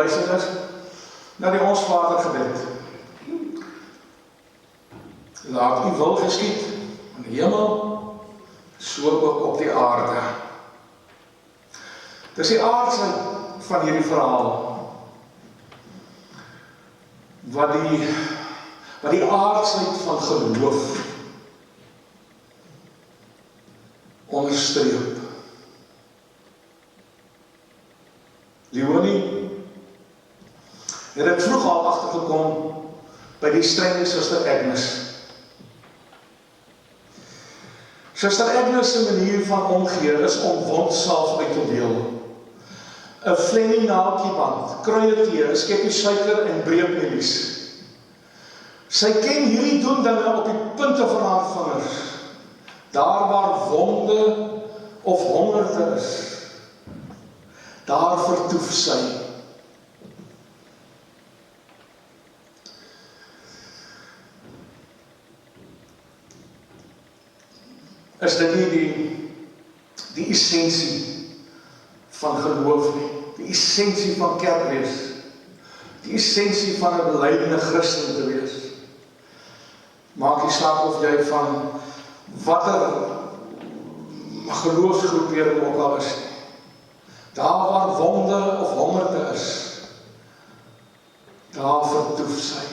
verwysing is na die Ons Vader gebed. Laat U wil geskied in die hemel, so ook op die aarde. Dis die aardsheid van hierdie verhaal, wat die aardsheid van geloof onderstreep. Leonie het ek vroeg al agtergekom by die strenge Suster Agnes. Suster Agnes' se manier van omgee is om wondsalf uit te deel. 'n Fleming naaldjieband, kruietee, 'n skepie suiker en breekmelies. Sy ken hierdie doen dinge op die punte van haar vingers. Daar waar wonde of hongerte is, daar vertoef sy. Is dit nie die essensie van geloof nie, die essensie van kerk wees, die essensie van 'n belydende Christen te wees? Maak nie saak of jy van watter geloofsgroepering ook al is nie. Daar waar wonde of hongerte is, daar vertoef sy.